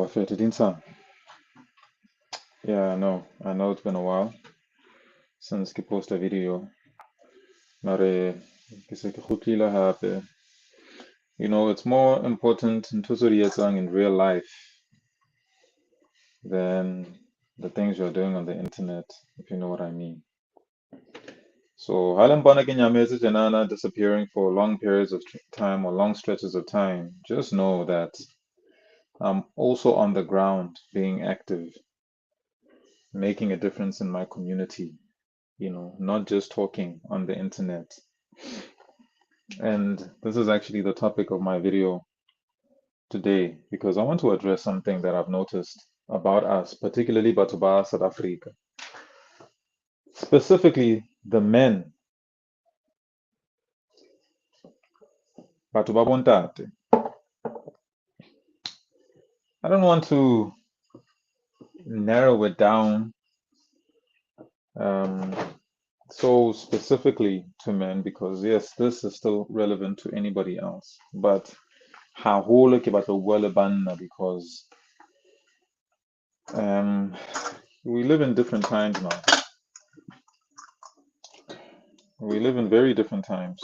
Bafete Dinsan. Yeah, I know it's been a while since I posted a video. Mare, kisa kikutila hape. It's more important in Tusurietsang in real life than the things you're doing on the internet, if you know what I mean. So, Halambana Kinyamezi Janana disappearing for long periods of time or long stretches of time, just know that I'm also on the ground being active, making a difference in my community, not just talking on the internet. And this is actually the topic of my video today because I want to address something that I've noticed about us, particularly Batuba, South Africa, specifically the men, Batuba Bontate. I don't want to narrow it down um, so specifically to men because, yes, this is still relevant to anybody else. But haholo ke batla ho bua le banna because we live in different times now. We live in very different times.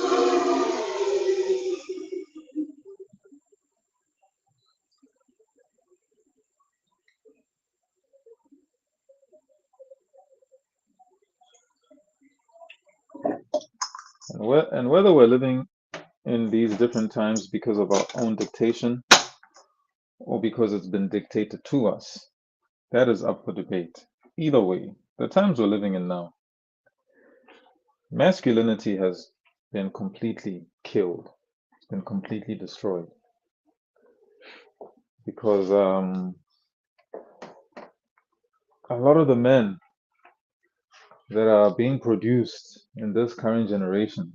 And whether we're living in these different times because of our own dictation or because it's been dictated to us, that is up for debate. Either way, the times we're living in now, masculinity has been completely killed, it's been completely destroyed because a lot of the men that are being produced in this current generation,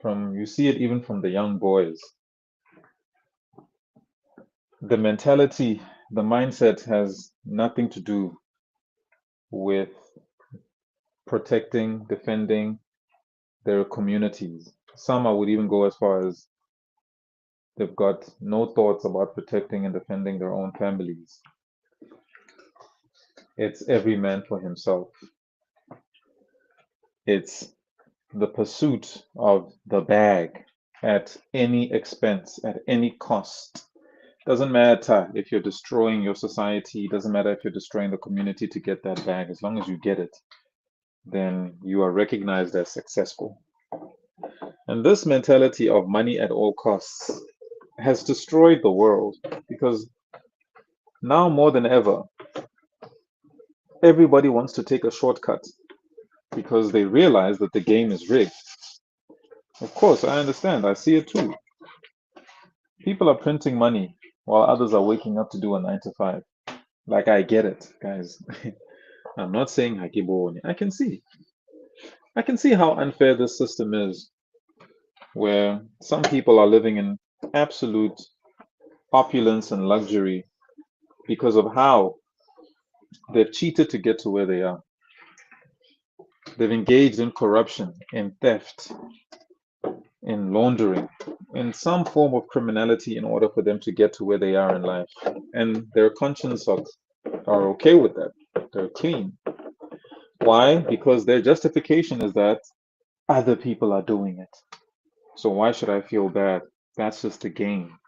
you see it even from the young boys, the mentality, the mindset has nothing to do with protecting, defending their communities. Some I would even go as far as they've got no thoughts about protecting and defending their own families. It's every man for himself. It's the pursuit of the bag at any expense, at any cost. Doesn't matter if you're destroying your society, doesn't matter if you're destroying the community to get that bag, as long as you get it, then you are recognized as successful. And this mentality of money at all costs has destroyed the world because now more than ever, everybody wants to take a shortcut because they realize that the game is rigged. Of course, I understand. I see it too. People are printing money while others are waking up to do a 9 to 5. Like, I get it, guys. I'm not saying hakiboni. I can see. I can see how unfair this system is, where some people are living in absolute opulence and luxury because of how they've cheated to get to where they are. They've engaged in corruption, in theft, in laundering, in some form of criminality in order for them to get to where they are in life. And their conscience are okay with that. They're clean. Why? Because their justification is that other people are doing it. So why should I feel bad? That's just the game,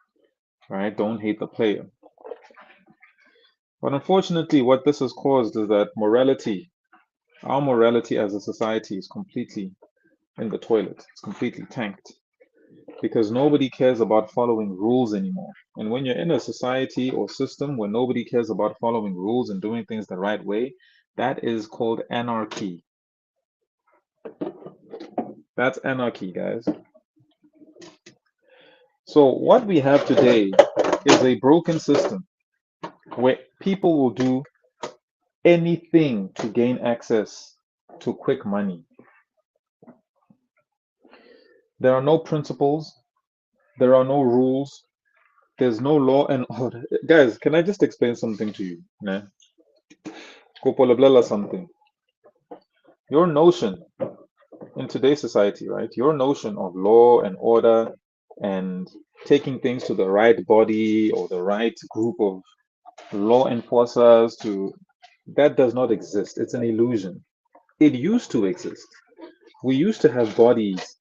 right? Don't hate the player. But unfortunately, what this has caused is that our morality as a society is completely in the toilet. It's completely tanked because nobody cares about following rules anymore. And when you're in a society or system where nobody cares about following rules and doing things the right way, that is called anarchy. That's anarchy, guys. So what we have today is a broken system where people will do anything to gain access to quick money. There are no principles, there are no rules, there's no law and order. Guys, can I just explain something to you? Nah? Something. Your notion in today's society, right? Your notion of law and order and taking things to the right body or the right group of law enforcers to that does not exist. It's an illusion. It used to exist. We used to have bodies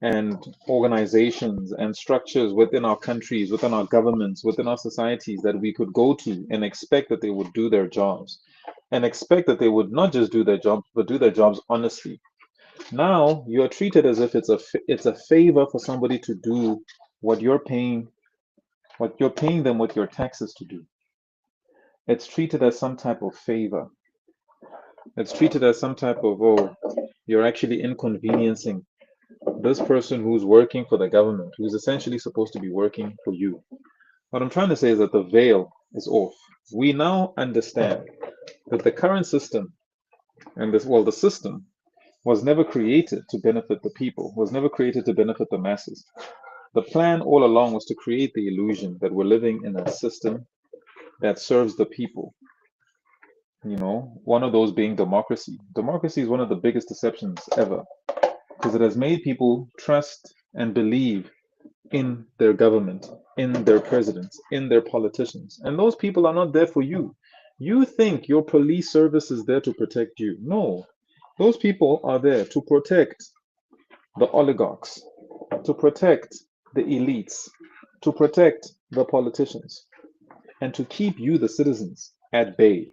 and organizations and structures within our countries, within our governments, within our societies that we could go to and expect that they would do their jobs and expect that they would not just do their jobs, but do their jobs honestly. Now you are treated as if it's a favor for somebody to do what you're paying them with your taxes to do. It's treated as some type of favor. It's treated as some type of, oh, you're actually inconveniencing this person who's working for the government, who's essentially supposed to be working for you. What I'm trying to say is that the veil is off. We now understand that the current system and the system was never created to benefit the people, was never created to benefit the masses. The plan all along was to create the illusion that we're living in a system that serves the people. One of those being democracy. Democracy is one of the biggest deceptions ever because it has made people trust and believe in their government, in their presidents, in their politicians. And those people are not there for you. You think your police service is there to protect you. No, those people are there to protect the oligarchs, to protect the elites, to protect the politicians, and to keep you, the citizens, at bay.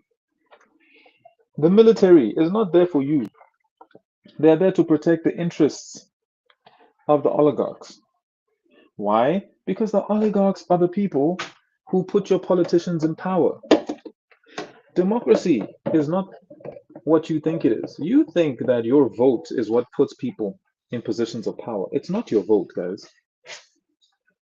The military is not there for you. They are there to protect the interests of the oligarchs. Why? Because the oligarchs are the people who put your politicians in power. Democracy is not what you think it is. You think that your vote is what puts people in positions of power. It's not your vote, guys.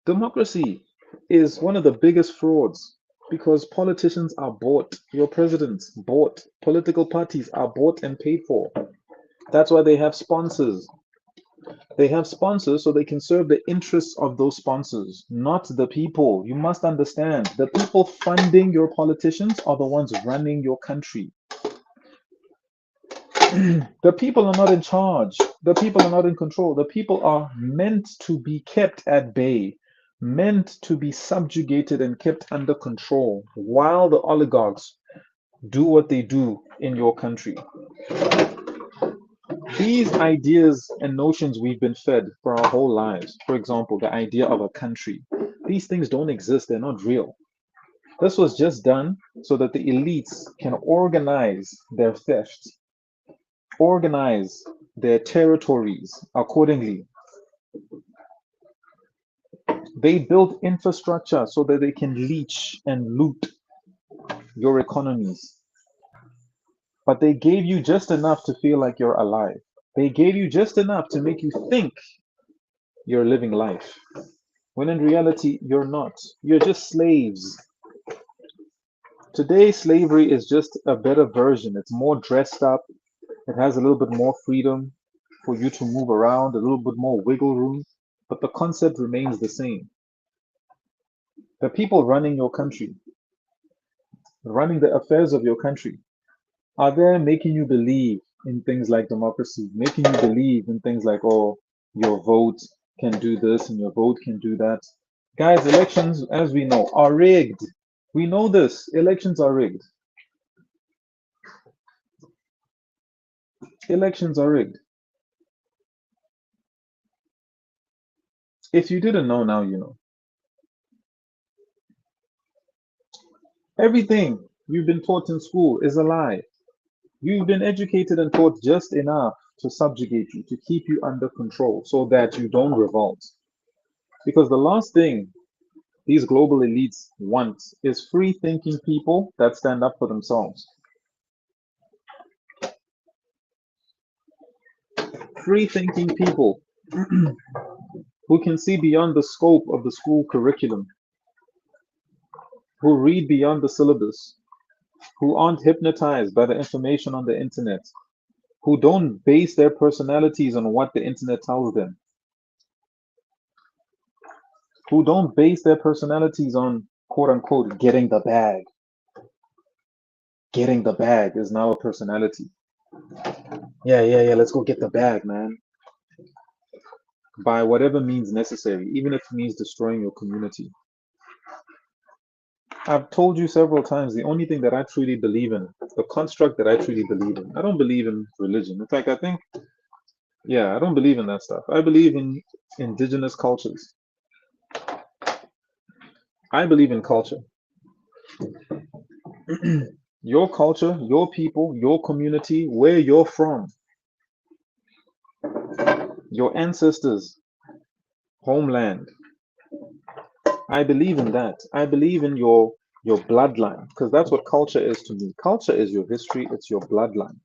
Democracy is one of the biggest frauds because politicians are bought. Your presidents bought. Political parties are bought and paid for. That's why they have sponsors. They have sponsors so they can serve the interests of those sponsors, not the people. You must understand the people funding your politicians are the ones running your country. The people are not in charge. The people are not in control. The people are meant to be kept at bay, meant to be subjugated and kept under control while the oligarchs do what they do in your country. These ideas and notions we've been fed for our whole lives, for example, the idea of a country, these things don't exist, they're not real. This was just done so that the elites can organize their theft, organize their territories accordingly. They built infrastructure so that they can leech and loot your economies. But they gave you just enough to feel like you're alive. They gave you just enough to make you think you're living life. When in reality, you're not. You're just slaves. Today, slavery is just a better version. It's more dressed up. It has a little bit more freedom for you to move around, a little bit more wiggle room, but the concept remains the same. The people running your country, running the affairs of your country, are there making you believe in things like democracy, making you believe in things like, oh, your vote can do this and your vote can do that. Guys, elections, as we know, are rigged. We know this. Elections are rigged. Elections are rigged. If you didn't know, now you know. Everything you've been taught in school is a lie. You've been educated and taught just enough to subjugate you, to keep you under control so that you don't revolt. Because the last thing these global elites want is free thinking people that stand up for themselves. Free thinking people who can see beyond the scope of the school curriculum, who read beyond the syllabus, who aren't hypnotized by the information on the internet, who don't base their personalities on what the internet tells them, who don't base their personalities on quote unquote getting the bag. Getting the bag is now a personality. Yeah, let's go get the bag, man. By whatever means necessary, even if it means destroying your community. I've told you several times the only thing that I truly believe in, the construct that I truly believe in. I don't believe in religion. In fact, I think, yeah, I don't believe in that stuff. I believe in indigenous cultures. I believe in culture. Your culture, your people, your community, where you're from, your ancestors, homeland. I believe in that. I believe in your bloodline because that's what culture is to me. Culture is your history, it's your bloodline.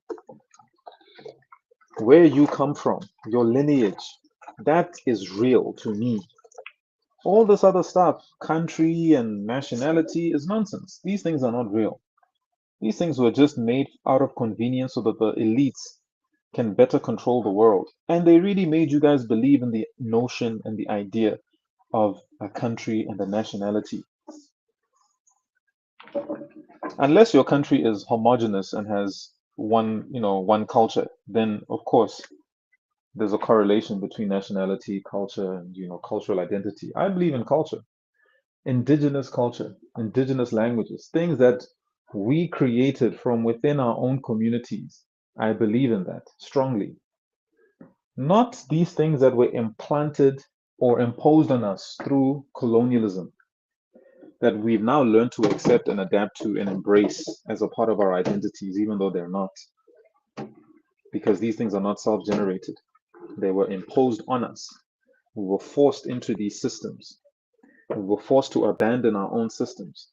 Where you come from, your lineage, that is real to me. All this other stuff, country and nationality, is nonsense. These things are not real. These things were just made out of convenience so that the elites can better control the world. And they really made you guys believe in the notion and the idea of a country and a nationality. Unless your country is homogenous and has one culture, then of course there's a correlation between nationality, culture, and cultural identity. I believe in culture, indigenous languages, things that we created from within our own communities. I believe in that strongly. Not these things that were implanted or imposed on us through colonialism that we've now learned to accept and adapt to and embrace as a part of our identities, even though they're not, because these things are not self generated. They were imposed on us. We were forced into these systems. We were forced to abandon our own systems,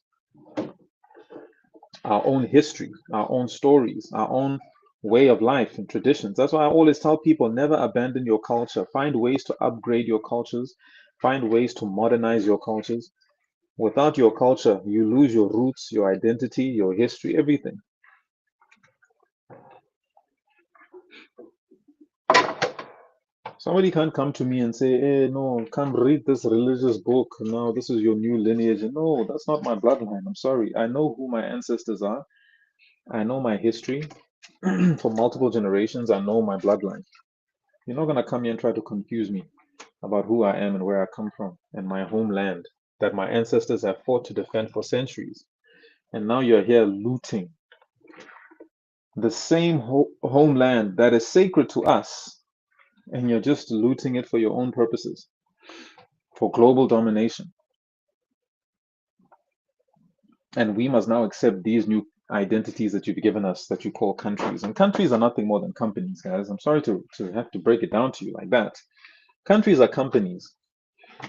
our own history, our own stories, our own way of life and traditions. That's why I always tell people never abandon your culture. Find ways to upgrade your cultures, find ways to modernize your cultures. Without your culture, you lose your roots, your identity, your history, everything. Somebody can't come to me and say, hey, no, come read this religious book. No, this is your new lineage. No, that's not my bloodline. I'm sorry. I know who my ancestors are. I know my history for multiple generations. I know my bloodline. You're not going to come here and try to confuse me about who I am and where I come from and my homeland that my ancestors have fought to defend for centuries. And now you're here looting the same homeland that is sacred to us, and you're just looting it for your own purposes, for global domination. And we must now accept these new identities that you've given us that you call countries. And countries are nothing more than companies, guys. I'm sorry to have to break it down to you like that. Countries are companies.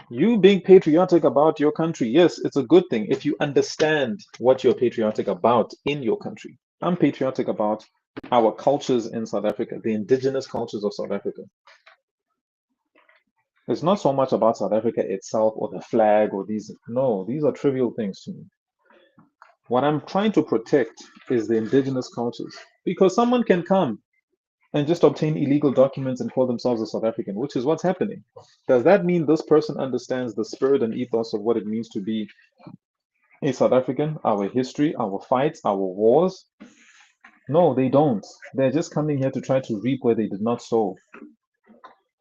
You being patriotic about your country, yes, it's a good thing if you understand what you're patriotic about in your country. I'm patriotic about our cultures in South Africa, the indigenous cultures of South Africa. It's not so much about South Africa itself or the flag or these. No, these are trivial things to me. What I'm trying to protect is the indigenous cultures because someone can come and just obtain illegal documents and call themselves a South African, which is what's happening. Does that mean this person understands the spirit and ethos of what it means to be a South African, our history, our fights, our wars? No, they don't. They're just coming here to try to reap where they did not sow.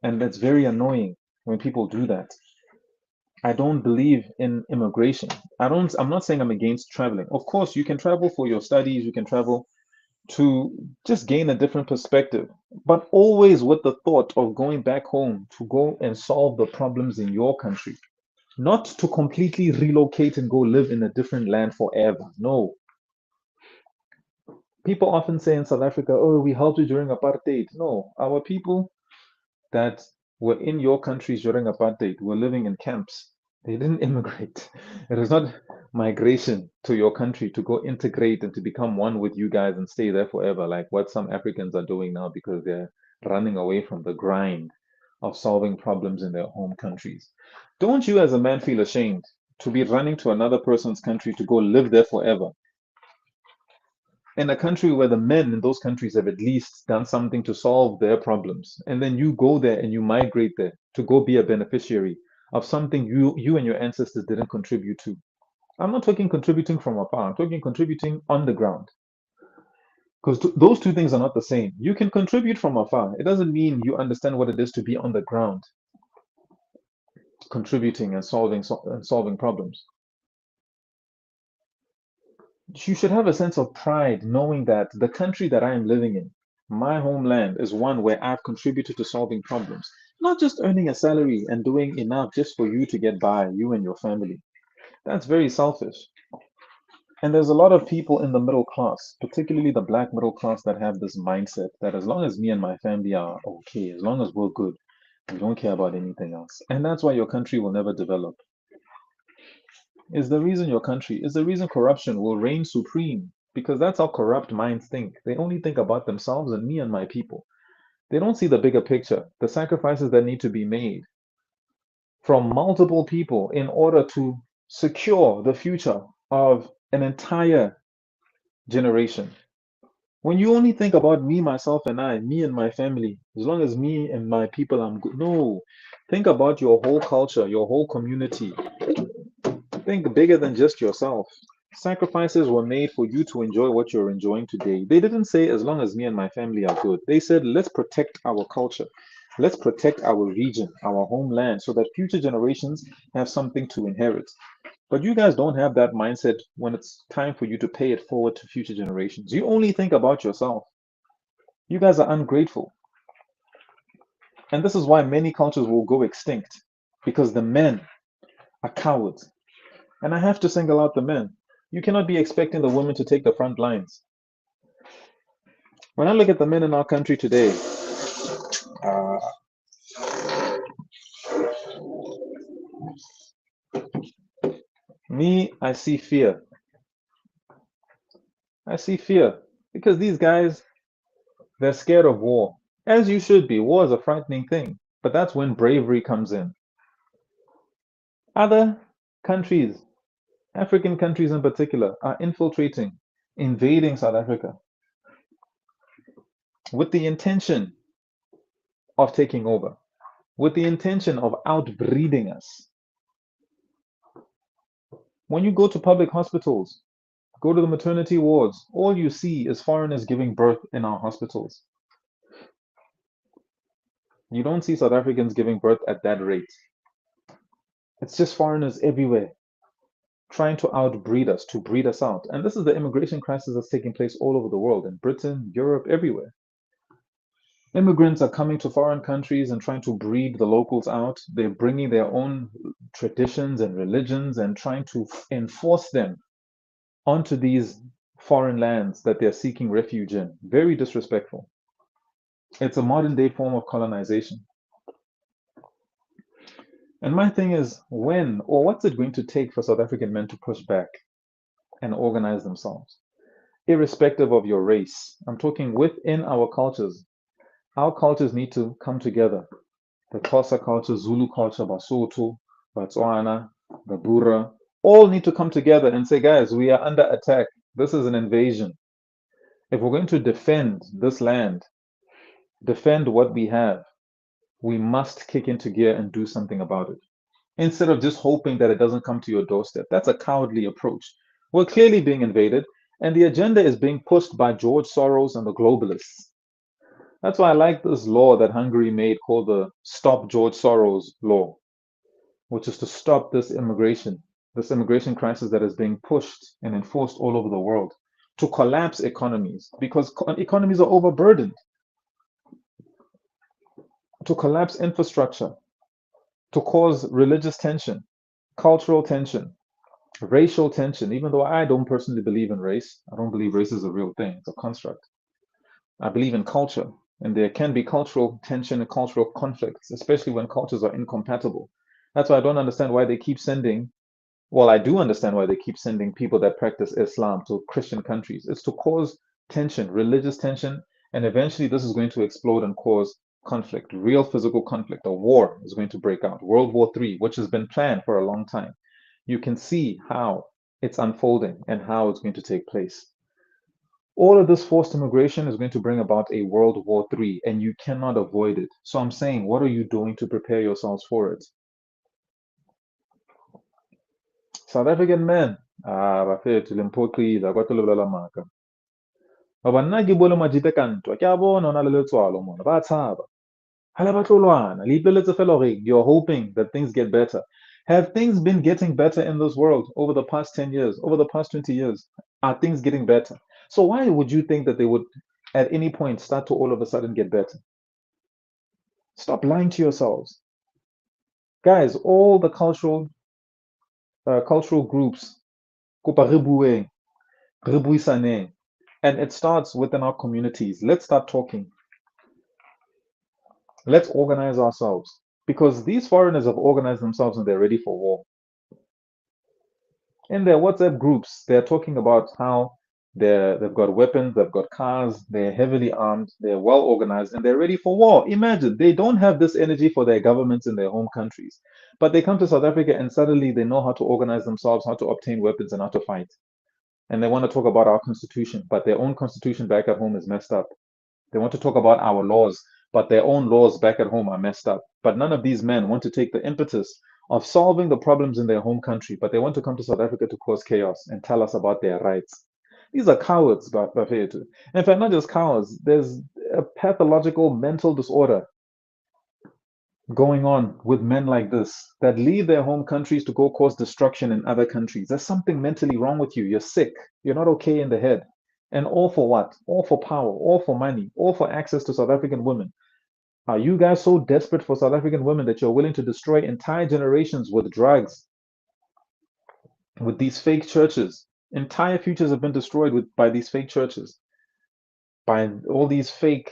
And that's very annoying when people do that. I don't believe in immigration. I'm not saying I'm against traveling. Of course, you can travel for your studies, you can travel to just gain a different perspective, but always with the thought of going back home to go and solve the problems in your country, not to completely relocate and go live in a different land forever. No. People often say in South Africa, oh, we helped you during apartheid. No, our people that were in your countries during apartheid were living in camps. They didn't immigrate. It was not migration to your country to go integrate and to become one with you guys and stay there forever, like what some Africans are doing now because they're running away from the grind of solving problems in their home countries. Don't you, as a man, feel ashamed to be running to another person's country to go live there forever? In a country where the men in those countries have at least done something to solve their problems, and then you go there and you migrate there to go be a beneficiary of something you and your ancestors didn't contribute to. I'm not talking contributing from afar, I'm talking contributing on the ground. Because those two things are not the same. You can contribute from afar. It doesn't mean you understand what it is to be on the ground, contributing and solving problems. You should have a sense of pride knowing that the country that I am living in, my homeland, is one where I've contributed to solving problems, not just earning a salary and doing enough just for you to get by, you and your family. That's very selfish. And there's a lot of people in the middle class, particularly the black middle class, that have this mindset that as long as me and my family are okay, as long as we're good, we don't care about anything else. And that's why your country will never develop. Is the reason corruption will reign supreme, because that's how corrupt minds think. They only think about themselves and me and my people. They don't see the bigger picture, the sacrifices that need to be made from multiple people in order to secure the future of an entire generation. When you only think about me, myself, and I, me and my family, as long as me and my people, I'm good. No, think about your whole culture, your whole community. Think bigger than just yourself. Sacrifices were made for you to enjoy what you're enjoying today. They didn't say, as long as me and my family are good. They said, let's protect our culture. Let's protect our region, our homeland, so that future generations have something to inherit. But you guys don't have that mindset when it's time for you to pay it forward to future generations. You only think about yourself. You guys are ungrateful. And this is why many cultures will go extinct, because the men are cowards. And I have to single out the men. You cannot be expecting the women to take the front lines. When I look at the men in our country today, uh, I see fear. I see fear because these guys, they're scared of war. As you should be. War is a frightening thing. But that's when bravery comes in. Other countries, African countries in particular, are infiltrating, invading South Africa with the intention of taking over, with the intention of outbreeding us. When you go to public hospitals, go to the maternity wards, all you see is foreigners giving birth in our hospitals. You don't see South Africans giving birth at that rate. It's just foreigners everywhere trying to outbreed us, to breed us out. And this is the immigration crisis that's taking place all over the world, in Britain, Europe, everywhere. Immigrants are coming to foreign countries and trying to breed the locals out. They're bringing their own traditions and religions and trying to enforce them onto these foreign lands that they're seeking refuge in. Very disrespectful. It's a modern day form of colonization. And my thing is, when or what's it going to take for South African men to push back and organize themselves, irrespective of your race? I'm talking within our cultures. Our cultures need to come together. The Xhosa culture, Zulu culture, Basotho, Botswana, the Bura, all need to come together and say, guys, we are under attack. This is an invasion. If we're going to defend this land, defend what we have, we must kick into gear and do something about it. Instead of just hoping that it doesn't come to your doorstep. That's a cowardly approach. We're clearly being invaded, and the agenda is being pushed by George Soros and the globalists. That's why I like this law that Hungary made called the Stop George Soros law, which is to stop this immigration crisis that is being pushed and enforced all over the world, to collapse economies because economies are overburdened, to collapse infrastructure, to cause religious tension, cultural tension, racial tension. Even though I don't personally believe in race, I don't believe race is a real thing, it's a construct. I believe in culture, and there can be cultural tension and cultural conflicts, especially when cultures are incompatible. That's why I don't understand why they keep sending, well, I do understand why they keep sending people that practice Islam to Christian countries. It's to cause tension, religious tension, and eventually this is going to explode and cause conflict, real physical conflict. A war is going to break out, World War III, which has been planned for a long time. You can see how it's unfolding and how it's going to take place. All of this forced immigration is going to bring about a World War III, and you cannot avoid it. So I'm saying, what are you doing to prepare yourselves for it? South African men, bafethu limphoxile akwatolobola maka. Ngoba nna ke bole majite ka ntwa ke a bona hona le letswalo mona ba tshaba. Ha le batlolwana le ipoletse fela hore you're hoping that things get better. Have things been getting better in this world over the past 10 years, over the past 20 years? Are things getting better? So why would you think that they would at any point start to all of a sudden get better? Stop lying to yourselves. Guys, all the cultural groups, kopa re bueng, re buisaneng, and it starts within our communities. Let's start talking. Let's organize ourselves because these foreigners have organized themselves and they're ready for war. In their WhatsApp groups, they're talking about how they've got weapons, they've got cars, they're heavily armed, they're well organized, and they're ready for war. Imagine they don't have this energy for their governments in their home countries, but they come to South Africa and suddenly they know how to organize themselves, how to obtain weapons, and how to fight. And they want to talk about our constitution, but their own constitution back at home is messed up. They want to talk about our laws, but their own laws back at home are messed up. But none of these men want to take the impetus of solving the problems in their home country, but they want to come to South Africa to cause chaos and tell us about their rights. These are cowards, Bafetu. In fact, not just cowards, there's a pathological mental disorder going on with men like this that leave their home countries to go cause destruction in other countries. There's something mentally wrong with you. You're sick. You're not okay in the head. And all for what? All for power, all for money, all for access to South African women. Are you guys so desperate for South African women that you're willing to destroy entire generations with drugs, with these fake churches? Entire futures have been destroyed by these fake churches, by all these things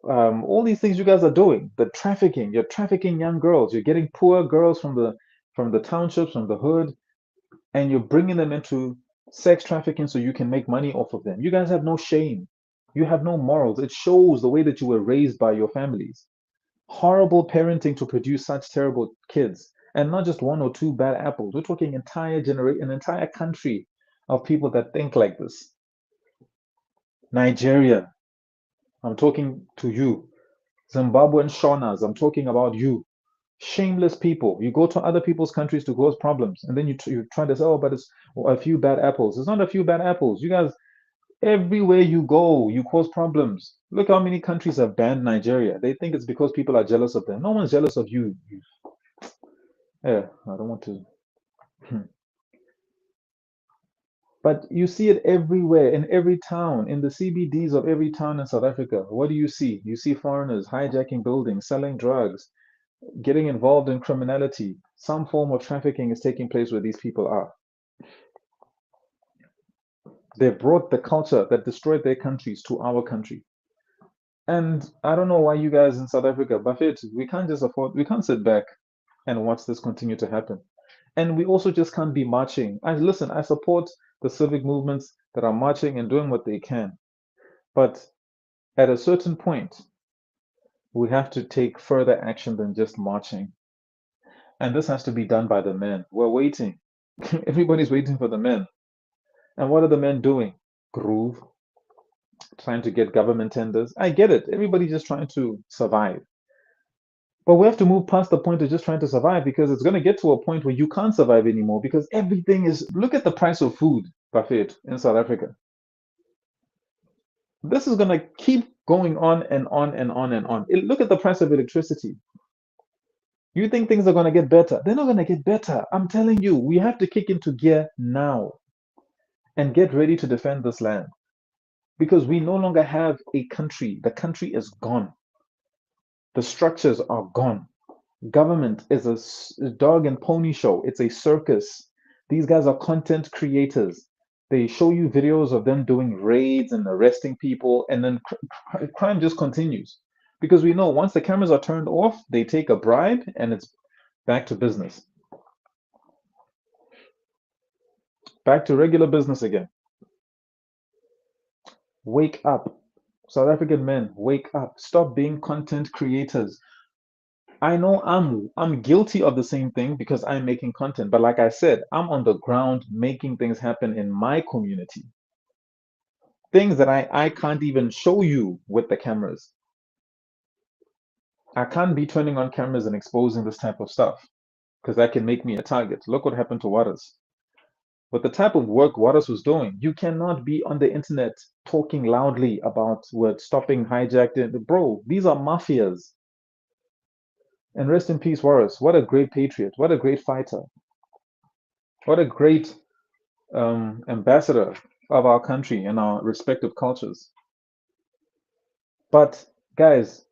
you guys are doing. The trafficking, you're trafficking young girls. You're getting poor girls from the townships, from the hood, and you're bringing them into sex trafficking so you can make money off of them. You guys have no shame. You have no morals. It shows the way that you were raised by your families. Horrible parenting to produce such terrible kids, and not just one or two bad apples. We're talking an entire country of people that think like this. Nigeria, I'm talking to you. Zimbabwean Shonas, I'm talking about you. Shameless people. You go to other people's countries to cause problems, and then you try to say, oh, but it's a few bad apples. It's not a few bad apples. You guys, everywhere you go, you cause problems. Look how many countries have banned Nigeria. They think it's because people are jealous of them. No one's jealous of you. Yeah, I don't want to. But you see it everywhere, in every town, in the CBDs of every town in South Africa. What do you see? You see foreigners hijacking buildings, selling drugs, getting involved in criminality. Some form of trafficking is taking place where these people are. They've brought the culture that destroyed their countries to our country. And I don't know why you guys in South Africa, Buffett, we can't sit back and watch this continue to happen. And we also just can't be marching. I support the civic movements that are marching and doing what they can. But at a certain point, we have to take further action than just marching. And this has to be done by the men. We're waiting. Everybody's waiting for the men. And what are the men doing? Groove, trying to get government tenders. I get it. Everybody's just trying to survive. But we have to move past the point of just trying to survive because it's going to get to a point where you can't survive anymore because everything is. Look at the price of food, Buffett, in South Africa. This is going to keep going on and on and on and on. Look at the price of electricity. You think things are going to get better? They're not going to get better. I'm telling you, we have to kick into gear now and get ready to defend this land because we no longer have a country. The country is gone. The structures are gone. Government is a dog and pony show. It's a circus. These guys are content creators. They show you videos of them doing raids and arresting people, and then crime just continues. Because we know once the cameras are turned off, they take a bribe and it's back to business. Back to regular business again. Wake up. South African men, wake up. Stop being content creators. I know I'm guilty of the same thing because I'm making content, but like I said, I'm on the ground making things happen in my community. Things that I can't even show you with the cameras. I can't be turning on cameras and exposing this type of stuff because that can make me a target. Look what happened to Waters. With the type of work Waters was doing, you cannot be on the internet talking loudly about what stopping hijacked it. Bro, these are mafias. And rest in peace, Waters. What a great patriot. What a great fighter. What a great ambassador of our country and our respective cultures. But guys,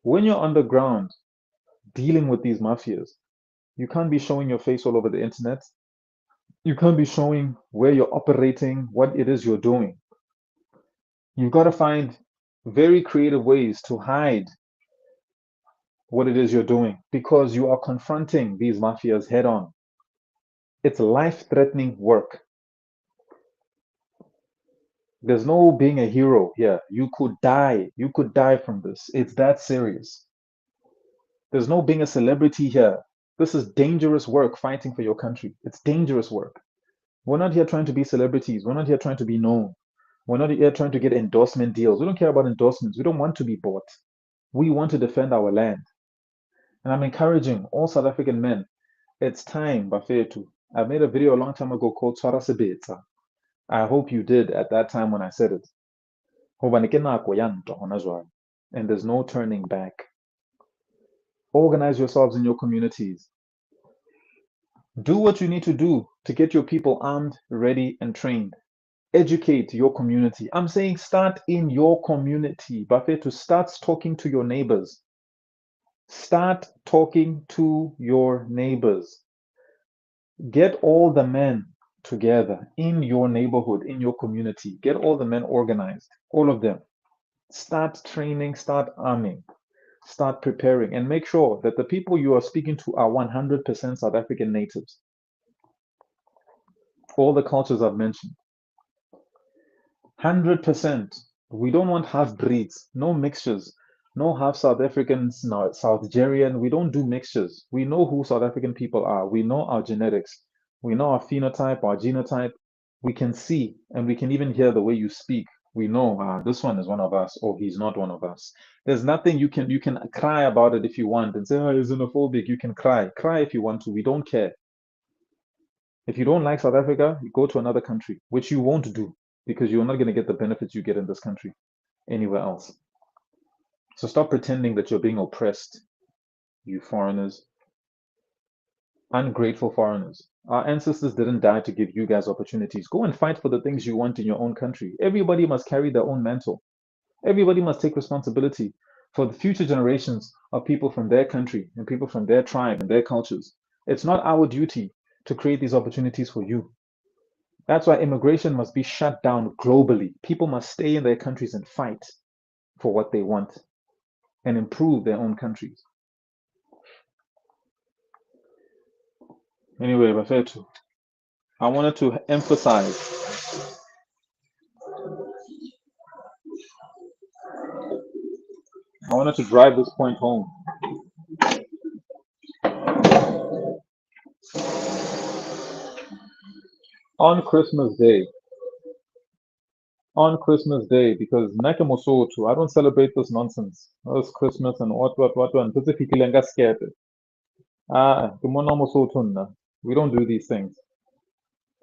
when you're underground dealing with these mafias, you can't be showing your face all over the internet. You can't be showing where you're operating, what it is you're doing. You've got to find very creative ways to hide what it is you're doing because you are confronting these mafias head on. It's life-threatening work. There's no being a hero here. You could die. You could die from this. It's that serious. There's no being a celebrity here. This is dangerous work fighting for your country. It's dangerous work. We're not here trying to be celebrities. We're not here trying to be known. We're not here trying to get endorsement deals. We don't care about endorsements. We don't want to be bought. We want to defend our land. And I'm encouraging all South African men. It's time, Bafetu. I made a video a long time ago called Tswara Sebetsa. I hope you did at that time when I said it. And there's no turning back. Organize yourselves in your communities. Do what you need to do to get your people armed, ready, and trained. Educate your community. I'm saying start in your community. Bafetu, start talking to your neighbors. Start talking to your neighbors. Get all the men together in your neighborhood, in your community. Get all the men organized, all of them. Start training, start arming, start preparing, and make sure that the people you are speaking to are 100% South African natives. All the cultures I've mentioned. 100%. We don't want half breeds, no mixtures, no half South Africans, no South Algerian. We don't do mixtures. We know who South African people are. We know our genetics. We know our phenotype, our genotype. We can see and we can even hear the way you speak. We know this one is one of us or he's not one of us. There's nothing you can cry about it if you want and say, oh, he's xenophobic. You can cry. Cry if you want to. We don't care. If you don't like South Africa, you go to another country, which you won't do because you're not going to get the benefits you get in this country anywhere else. So stop pretending that you're being oppressed, you foreigners, ungrateful foreigners. Our ancestors didn't die to give you guys opportunities. Go and fight for the things you want in your own country. Everybody must carry their own mantle. Everybody must take responsibility for the future generations of people from their country and people from their tribe and their cultures. It's not our duty to create these opportunities for you. That's why immigration must be shut down globally. People must stay in their countries and fight for what they want and improve their own countries. Anyway, Bafetu, I wanted to emphasize I wanted to drive this point home. On Christmas Day, because Nakamosotu, I don't celebrate this nonsense. This Christmas and what, and specifically scared. We don't do these things.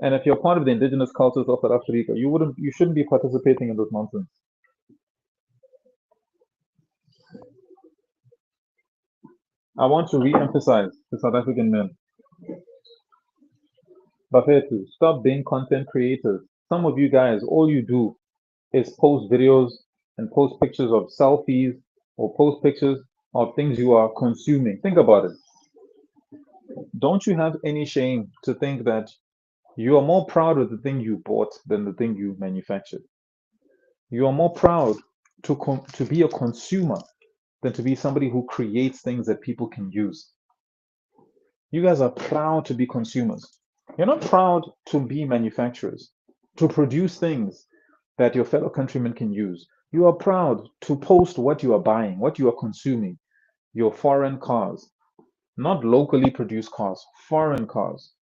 And if you're part of the indigenous cultures of South Africa, you shouldn't be participating in this nonsense. I want to re-emphasize to South African men, Bafetu, stop being content creators. Some of you guys, all you do is post videos and post pictures of selfies or post pictures of things you are consuming. Think about it. Don't you have any shame to think that you are more proud of the thing you bought than the thing you manufactured? You are more proud to be a consumer than to be somebody who creates things that people can use. You guys are proud to be consumers. You're not proud to be manufacturers, to produce things that your fellow countrymen can use. You are proud to post what you are buying, what you are consuming, your foreign cars, not locally produced cars, foreign cars,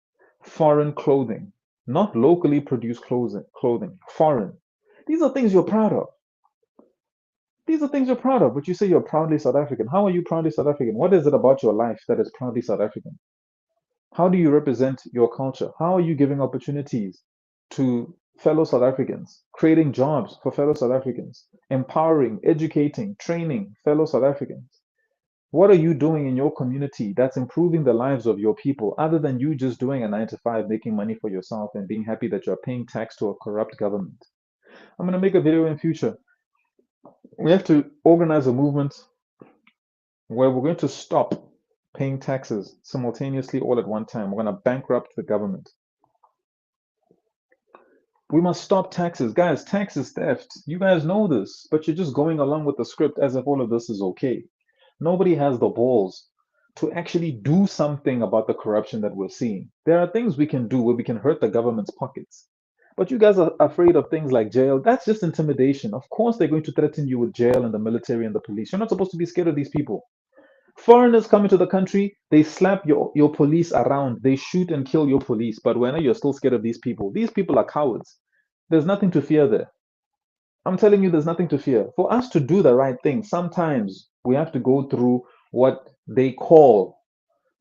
foreign clothing, not locally produced clothing, foreign. These are things you're proud of. These are things you're proud of, but you say you're proudly South African. How are you proudly South African? What is it about your life that is proudly South African? How do you represent your culture? How are you giving opportunities to fellow South Africans, creating jobs for fellow South Africans, empowering, educating, training fellow South Africans? What are you doing in your community that's improving the lives of your people other than you just doing a 9 to 5, making money for yourself and being happy that you're paying tax to a corrupt government? I'm going to make a video in future. We have to organize a movement where we're going to stop paying taxes simultaneously all at one time. We're going to bankrupt the government. We must stop taxes. Guys, tax is theft. You guys know this, but you're just going along with the script as if all of this is okay. Nobody has the balls to actually do something about the corruption that we're seeing. There are things we can do where we can hurt the government's pockets. But you guys are afraid of things like jail. That's just intimidation. Of course, they're going to threaten you with jail and the military and the police. You're not supposed to be scared of these people. Foreigners come into the country, they slap your police around, they shoot and kill your police. But when you're still scared of these people are cowards. There's nothing to fear there. I'm telling you, there's nothing to fear. For us to do the right thing, sometimes we have to go through what they call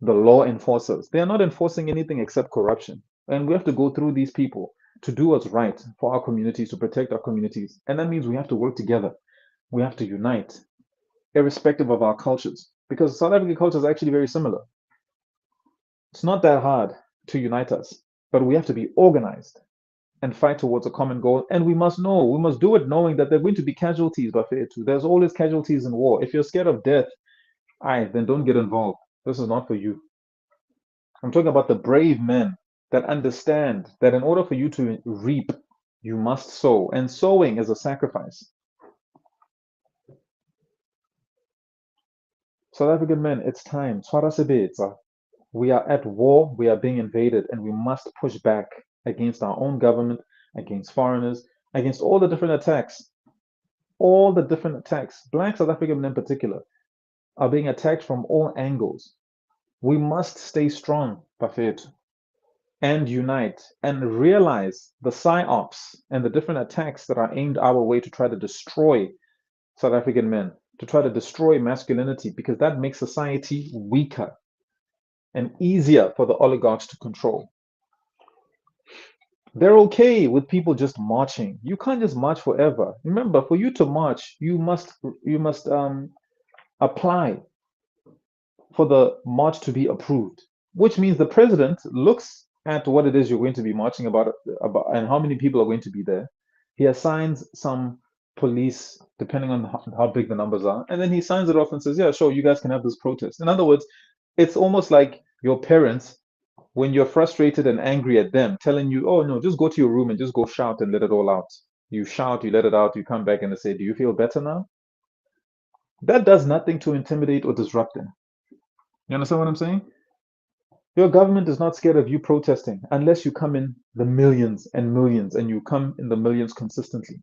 the law enforcers. They are not enforcing anything except corruption. And we have to go through these people to do what's right for our communities, to protect our communities. And that means we have to work together. We have to unite, irrespective of our cultures. Because South African culture is actually very similar. It's not that hard to unite us, but we have to be organized and fight towards a common goal. And we must do it knowing that there are going to be casualties, Bafetu. There's always casualties in war. If you're scared of death, then don't get involved. This is not for you. I'm talking about the brave men that understand that in order for you to reap, you must sow. And sowing is a sacrifice. South African men, it's time. We are at war, we are being invaded, and we must push back against our own government, against foreigners, against all the different attacks. All the different attacks. Black South African men in particular are being attacked from all angles. We must stay strong, Bafet, and unite and realize the psyops and the different attacks that are aimed our way to try to destroy South African men, to try to destroy masculinity, because that makes society weaker and easier for the oligarchs to control. They're okay with people just marching. You can't just march forever. Remember, for you to march, you must apply for the march to be approved, which means the president looks at what it is you're going to be marching about and how many people are going to be there. He assigns some police depending on how big the numbers are, and then he signs it off and says, yeah, sure, you guys can have this protest. In other words, it's almost like your parents when you're frustrated and angry at them telling you, oh no, just go to your room and just go shout and let it all out. You shout, you let it out, you come back and they say, do you feel better now? That does nothing to intimidate or disrupt them. You understand what I'm saying? Your government is not scared of you protesting unless you come in the millions and millions, and you come in the millions consistently.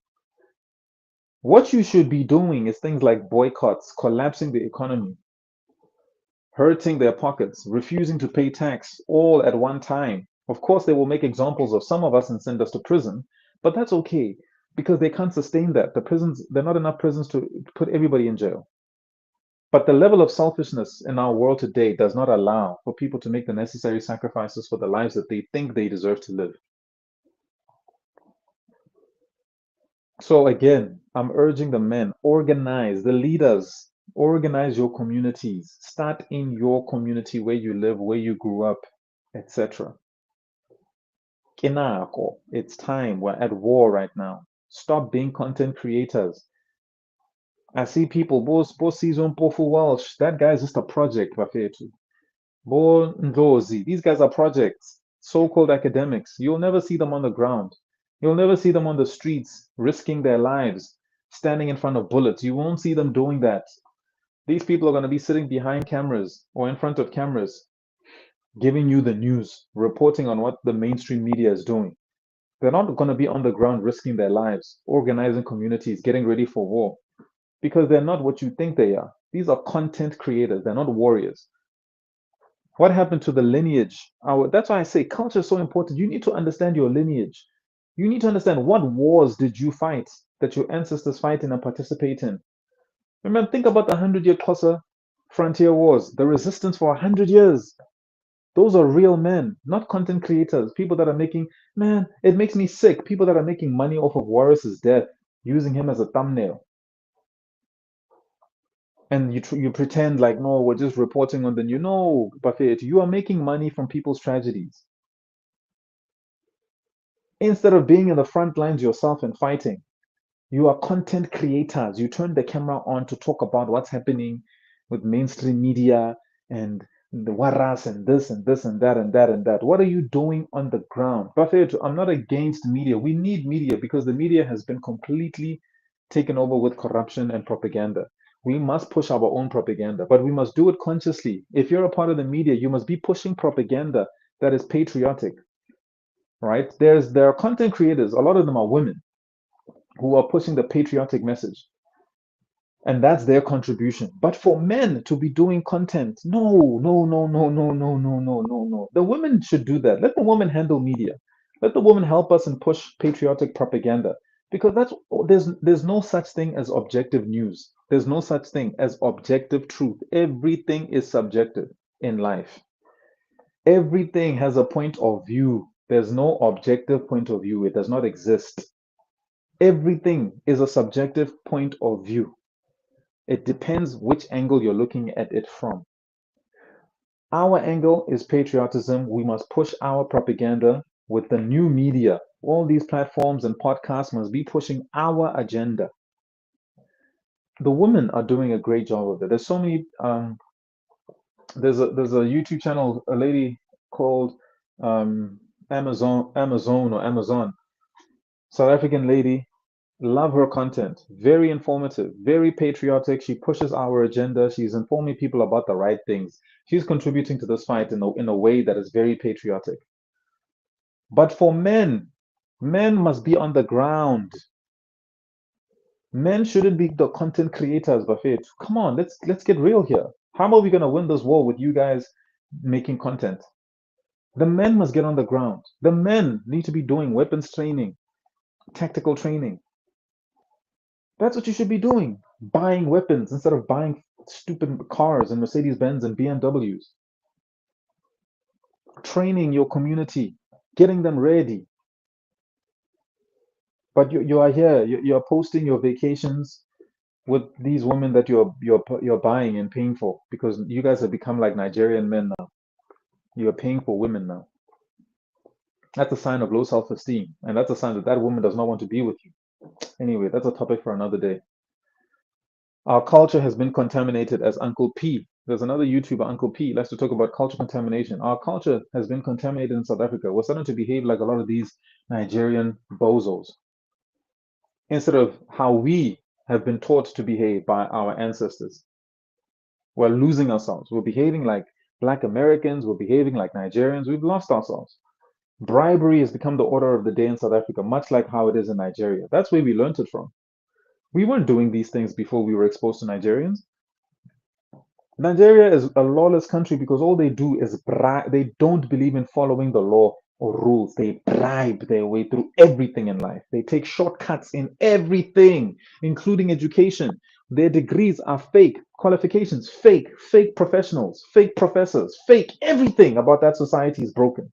What you should be doing is things like boycotts, collapsing the economy, hurting their pockets, refusing to pay tax all at one time. Of course, they will make examples of some of us and send us to prison, but that's okay because they can't sustain that. The prisons, there are not enough prisons to put everybody in jail. But the level of selfishness in our world today does not allow for people to make the necessary sacrifices for the lives that they think they deserve to live. So again, I'm urging the men, organize, the leaders, organize your communities. Start in your community where you live, where you grew up, etc. Kinako, it's time. We're at war right now. Stop being content creators. I see people, both season Pofu Welsh. That guy's just a project, Bafetu. Bo Ndozi. These guys are projects, so-called academics. You'll never see them on the ground. You'll never see them on the streets, risking their lives, standing in front of bullets. You won't see them doing that. These people are going to be sitting behind cameras or in front of cameras, giving you the news, reporting on what the mainstream media is doing. They're not going to be on the ground risking their lives, organizing communities, getting ready for war, because they're not what you think they are. These are content creators. They're not warriors. What happened to the lineage? That's why I say culture is so important. You need to understand your lineage. You need to understand what wars did you fight that your ancestors fight in and participate in. Remember, think about the 100-year Xhosa frontier wars, the resistance for 100 years. Those are real men, not content creators. People that are making, man, it makes me sick. People that are making money off of Warris's death, using him as a thumbnail. And you pretend like, no, we're just reporting on the news. No, Buffett, you are making money from people's tragedies instead of being in the front lines yourself and fighting. You are content creators. You turn the camera on to talk about what's happening with mainstream media and the waras and this and this and that and that and that. What are you doing on the ground? Buffett, I'm not against media. We need media because the media has been completely taken over with corruption and propaganda. We must push our own propaganda, but we must do it consciously. If you're a part of the media, you must be pushing propaganda that is patriotic, right? There are content creators, a lot of them are women who are pushing the patriotic message, and that's their contribution. But for men to be doing content, no, no, no, no, no, no, no, no, no, no. The women should do that. Let the woman handle media. Let the woman help us and push patriotic propaganda. Because there's no such thing as objective news. There's no such thing as objective truth. Everything is subjective in life. Everything has a point of view. There's no objective point of view. It does not exist. Everything is a subjective point of view. It depends which angle you're looking at it from. Our angle is patriotism. We must push our propaganda with the new media. All these platforms and podcasts must be pushing our agenda. The women are doing a great job of it. There's so many. There's a YouTube channel, a lady called Amazon, South African lady. Love her content. Very informative, very patriotic. She pushes our agenda. She's informing people about the right things. She's contributing to this fight in a way that is very patriotic. But for men, men must be on the ground. Men shouldn't be the content creators, Buffett. Come on, let's get real here. How are we gonna win this war with you guys making content? The men must get on the ground. The men need to be doing weapons training, tactical training. That's what you should be doing. Buying weapons instead of buying stupid cars and Mercedes Benz and BMWs. Training your community, getting them ready. But you are here. You're posting your vacations with these women that you're buying and paying for because you guys have become like Nigerian men now. You're paying for women now. That's a sign of low self-esteem, and that's a sign that that woman does not want to be with you. Anyway, that's a topic for another day. Our culture has been contaminated, as Uncle P. There's another YouTuber, Uncle P, likes to talk about culture contamination. Our culture has been contaminated in South Africa. We're starting to behave like a lot of these Nigerian bozos instead of how we have been taught to behave by our ancestors. We're losing ourselves. We're behaving like Black Americans. We're behaving like Nigerians. We've lost ourselves. Bribery has become the order of the day in South Africa, much like how it is in Nigeria. That's where we learned it from. We weren't doing these things before we were exposed to Nigerians. Nigeria is a lawless country because all they do is bribe. They don't believe in following the law or rules. They bribe their way through everything in life. They take shortcuts in everything, including education. Their degrees are fake, qualifications fake, fake professionals, fake professors, fake everything about that society is broken.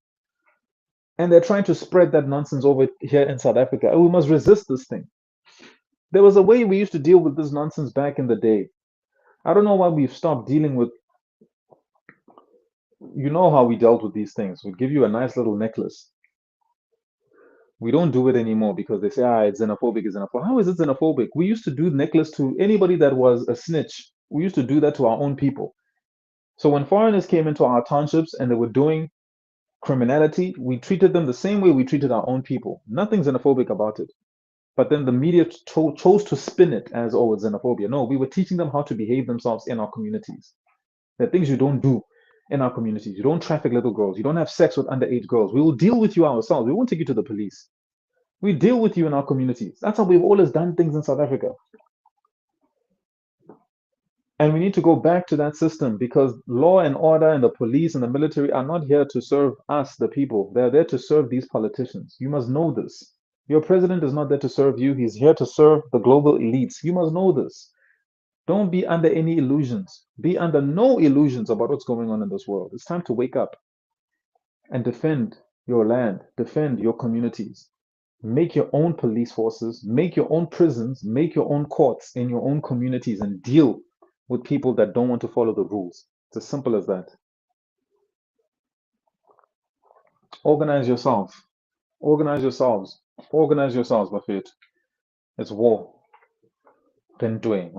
And they're trying to spread that nonsense over here in South Africa. We must resist this thing. There was a way we used to deal with this nonsense back in the day. I don't know why we've stopped dealing with, you know how we dealt with these things. We'd give you a nice little necklace. We don't do it anymore because they say, it's xenophobic, it's xenophobic. How is it xenophobic? We used to do necklace to anybody that was a snitch. We used to do that to our own people. So when foreigners came into our townships and they were doing criminality, we treated them the same way we treated our own people. Nothing xenophobic about it. But then the media chose to spin it as, oh, it's xenophobia. No, we were teaching them how to behave themselves in our communities. There are things you don't do in our communities. You don't traffic little girls. You don't have sex with underage girls. We will deal with you ourselves. We won't take you to the police. We deal with you in our communities. That's how we've always done things in South Africa. And we need to go back to that system because law and order and the police and the military are not here to serve us, the people. They're there to serve these politicians. You must know this. Your president is not there to serve you. He's here to serve the global elites. You must know this. Don't be under any illusions. Be under no illusions about what's going on in this world. It's time to wake up and defend your land, defend your communities. Make your own police forces, make your own prisons, make your own courts in your own communities and deal with people that don't want to follow the rules. It's as simple as that. Organize yourself. Organize yourselves. Organize yourselves, Buffett. It's war. Pentue,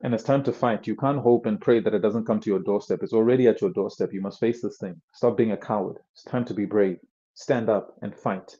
and it's time to fight. You can't hope and pray that it doesn't come to your doorstep. It's already at your doorstep. You must face this thing. Stop being a coward. It's time to be brave. Stand up and fight.